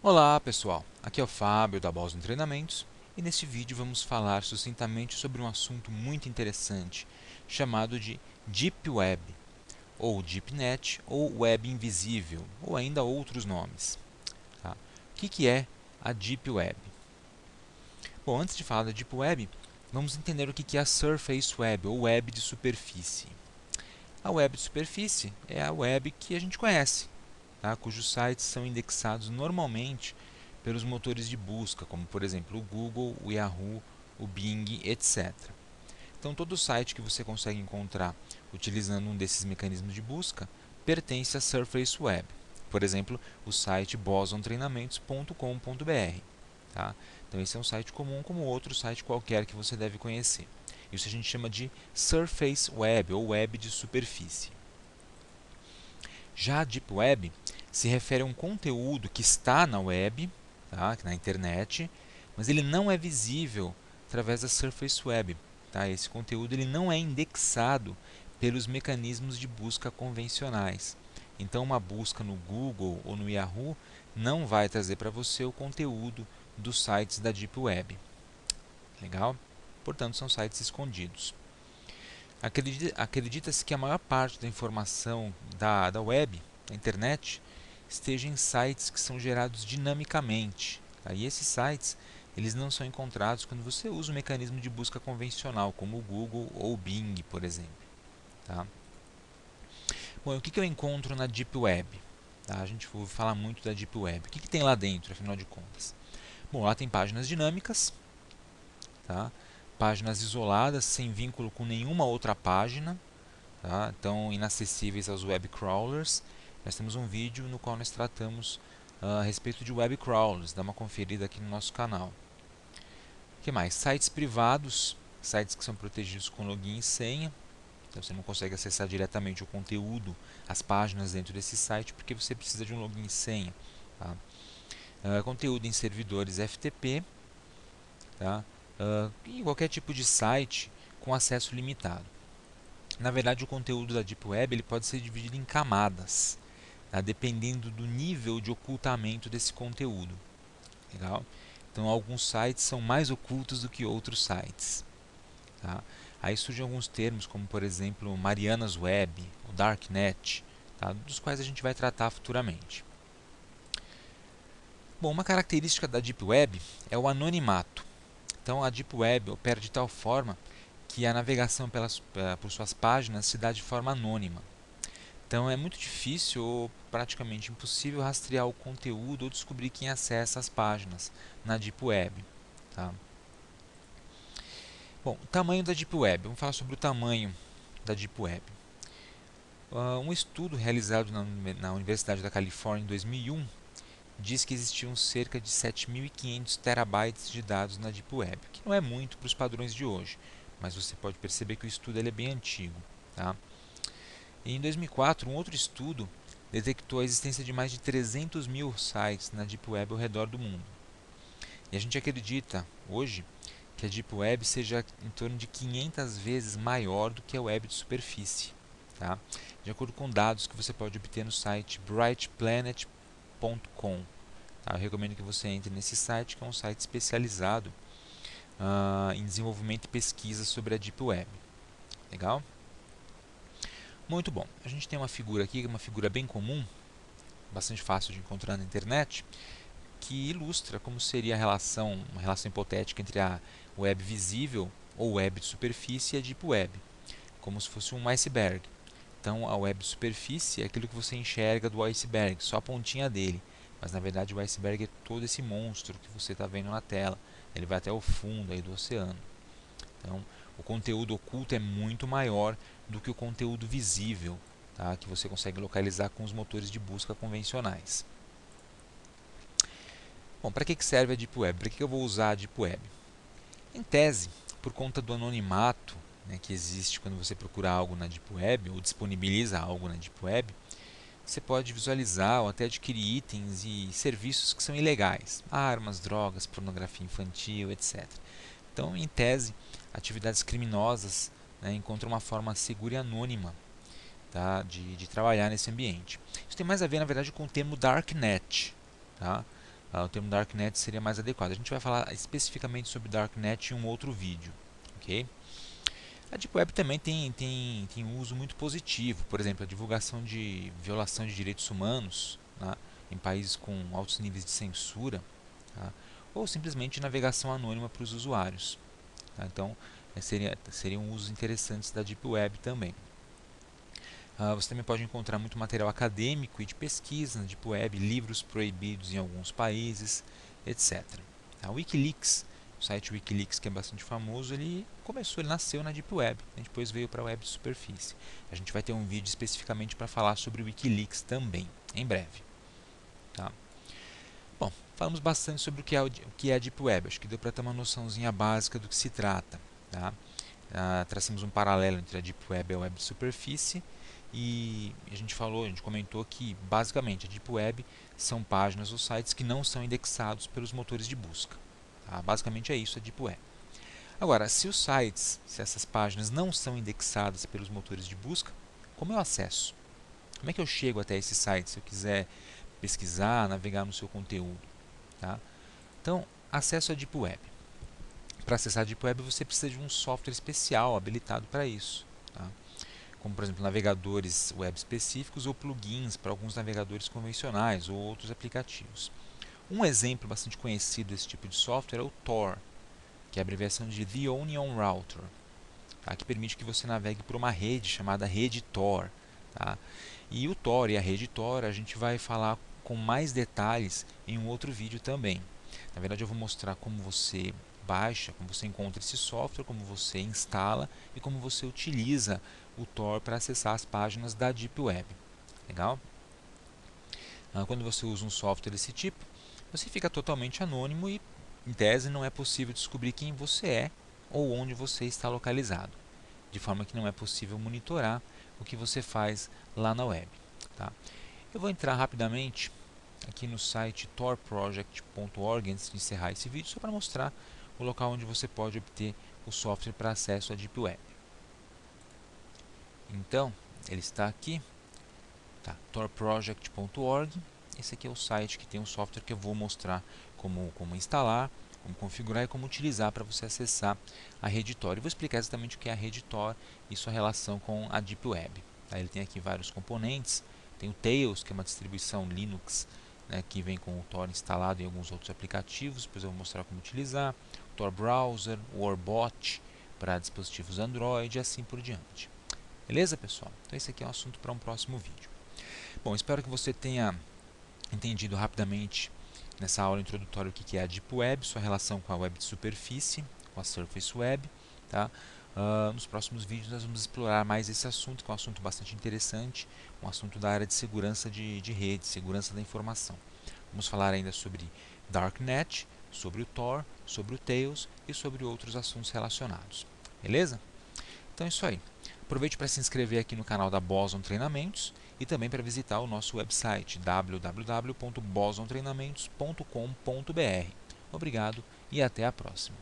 Olá pessoal, aqui é o Fábio da Boston Treinamentos e neste vídeo vamos falar sucintamente sobre um assunto muito interessante chamado de Deep Web, ou DeepNet, ou Web Invisível, ou ainda outros nomes. Tá? O que é a Deep Web? Bom, antes de falar da Deep Web, vamos entender o que é a Surface Web, ou Web de superfície. A Web de superfície é a web que a gente conhece, tá? Cujos sites são indexados normalmente pelos motores de busca, como por exemplo o Google, o Yahoo, o Bing, etc. Então todo site que você consegue encontrar utilizando um desses mecanismos de busca pertence à Surface Web. Por exemplo, o site bosontreinamentos.com.br. Tá? Então esse é um site comum como outro site qualquer que você deve conhecer. Isso a gente chama de Surface Web ou web de superfície. Já a Deep Web se refere a um conteúdo que está na web, tá, na internet, mas ele não é visível através da Surface Web. Tá? Esse conteúdo ele não é indexado pelos mecanismos de busca convencionais. Então, uma busca no Google ou no Yahoo não vai trazer para você o conteúdo dos sites da Deep Web. Legal? Portanto, são sites escondidos. Acredita-se que a maior parte da informação da web, da internet, esteja em sites que são gerados dinamicamente. Tá? E esses sites eles não são encontrados quando você usa o mecanismo de busca convencional, como o Google ou o Bing, por exemplo. Tá? Bom, o que eu encontro na Deep Web? Tá? A gente vai falar muito da Deep Web. O que tem lá dentro, afinal de contas? Bom, lá tem páginas dinâmicas, tá? Páginas isoladas, sem vínculo com nenhuma outra página, tá? Então inacessíveis aos web crawlers. Nós temos um vídeo no qual nós tratamos a respeito de web crawlers, dá uma conferida aqui no nosso canal. O que mais? Sites privados, sites que são protegidos com login e senha. Então você não consegue acessar diretamente o conteúdo, as páginas dentro desse site, porque você precisa de um login e senha. Tá? Conteúdo em servidores FTP, tá? E qualquer tipo de site com acesso limitado. Na verdade, o conteúdo da Deep Web ele pode ser dividido em camadas, tá? Dependendo do nível de ocultamento desse conteúdo. Legal? Então, alguns sites são mais ocultos do que outros sites. Tá? Aí surgem alguns termos, como por exemplo Mariana's Web, o Darknet, tá? Dos quais a gente vai tratar futuramente. Bom, uma característica da Deep Web é o anonimato. Então, a Deep Web opera de tal forma que a navegação por suas páginas se dá de forma anônima. Então é muito difícil ou praticamente impossível rastrear o conteúdo ou descobrir quem acessa as páginas na Deep Web. Tá? Bom, o tamanho da Deep Web. Vamos falar sobre o tamanho da Deep Web. Um estudo realizado na Universidade da Califórnia em 2001 diz que existiam cerca de 7.500 terabytes de dados na Deep Web, que não é muito para os padrões de hoje, mas você pode perceber que o estudo é bem antigo. Tá? E em 2004, um outro estudo detectou a existência de mais de 300 mil sites na Deep Web ao redor do mundo. E a gente acredita, hoje, que a Deep Web seja em torno de 500 vezes maior do que a web de superfície. Tá? De acordo com dados que você pode obter no site brightplanet.com. Tá? Eu recomendo que você entre nesse site, que é um site especializado em desenvolvimento e pesquisa sobre a Deep Web. Legal? Muito bom. A gente tem uma figura aqui, uma figura bem comum, bastante fácil de encontrar na internet, que ilustra como seria uma relação hipotética entre a web visível ou web de superfície e a Deep Web, como se fosse um iceberg. Então, a web de superfície é aquilo que você enxerga do iceberg, só a pontinha dele. Mas, na verdade, o iceberg é todo esse monstro que você está vendo na tela. Ele vai até o fundo aí do oceano. Então, o conteúdo oculto é muito maior do que o conteúdo visível, tá? Que você consegue localizar com os motores de busca convencionais. Bom, para que serve a Deep Web? Para que eu vou usar a Deep Web? Em tese, por conta do anonimato, né, que existe quando você procura algo na Deep Web ou disponibiliza algo na Deep Web, você pode visualizar ou até adquirir itens e serviços que são ilegais, armas, drogas, pornografia infantil, etc. Então, em tese, atividades criminosas, né, encontram uma forma segura e anônima, tá, de trabalhar nesse ambiente. Isso tem mais a ver, na verdade, com o termo Darknet. Tá? o termo Darknet seria mais adequado. A gente vai falar especificamente sobre Darknet em um outro vídeo. Ok? A Deep Web também tem um uso muito positivo, por exemplo, a divulgação de violação de direitos humanos, tá, em países com altos níveis de censura, tá, ou simplesmente navegação anônima para os usuários. Tá, então, seriam usos interessantes da Deep Web também. Você também pode encontrar muito material acadêmico e de pesquisa na Deep Web, livros proibidos em alguns países, etc. O Wikileaks, o site Wikileaks, que é bastante famoso, ele nasceu na Deep Web, depois veio para a web de superfície. A gente vai ter um vídeo especificamente para falar sobre o Wikileaks também, em breve. Tá? Bom, falamos bastante sobre o que é a Deep Web, acho que deu para ter uma noçãozinha básica do que se trata. Tá? Traçamos um paralelo entre a Deep Web e a web de superfície, e a gente comentou que basicamente a Deep Web são páginas ou sites que não são indexados pelos motores de busca. Tá? Basicamente é isso a Deep Web. Agora, se essas páginas não são indexadas pelos motores de busca, como eu acesso? Como é que eu chego até esse site se eu quiser pesquisar, navegar no seu conteúdo? Tá? Então, acesso à Deep Web. Para acessar a Deep Web você precisa de um software especial habilitado para isso. Tá? Como, por exemplo, navegadores web específicos ou plugins para alguns navegadores convencionais ou outros aplicativos. Um exemplo bastante conhecido desse tipo de software é o Tor, que é a abreviação de The Onion Router, tá? Que permite que você navegue por uma rede chamada rede Tor. Tá? E o Tor e a rede Tor a gente vai falar com mais detalhes em um outro vídeo também. Na verdade eu vou mostrar como você baixa, como você encontra esse software, como você instala e como você utiliza o Tor para acessar as páginas da Deep Web. Legal? Quando você usa um software desse tipo, você fica totalmente anônimo e, em tese, não é possível descobrir quem você é ou onde você está localizado, de forma que não é possível monitorar o que você faz lá na web. Tá? Eu vou entrar rapidamente aqui no site torproject.org antes de encerrar esse vídeo, só para mostrar o local onde você pode obter o software para acesso à Deep Web. Então, ele está aqui, tá, torproject.org. Esse aqui é o site que tem um software que eu vou mostrar como instalar, como configurar e como utilizar para você acessar a rede Tor. Eu vou explicar exatamente o que é a rede Tor e sua relação com a Deep Web. Tá? Ele tem aqui vários componentes, tem o Tails, que é uma distribuição Linux, né, que vem com o Tor instalado em alguns outros aplicativos, depois eu vou mostrar como utilizar, o Tor Browser, o Warbot para dispositivos Android e assim por diante. Beleza, pessoal? Então esse aqui é um assunto para um próximo vídeo. Bom, espero que você tenha entendido rapidamente nessa aula introdutória o que é a Deep Web, sua relação com a web de superfície, com a Surface Web. Tá? Nos próximos vídeos nós vamos explorar mais esse assunto, que é um assunto bastante interessante, um assunto da área de segurança de rede, segurança da informação. Vamos falar ainda sobre Darknet, sobre o Tor, sobre o Tails e sobre outros assuntos relacionados. Beleza? Então é isso aí. Aproveite para se inscrever aqui no canal da Boson Treinamentos e também para visitar o nosso website www.bosontreinamentos.com.br. Obrigado e até a próxima.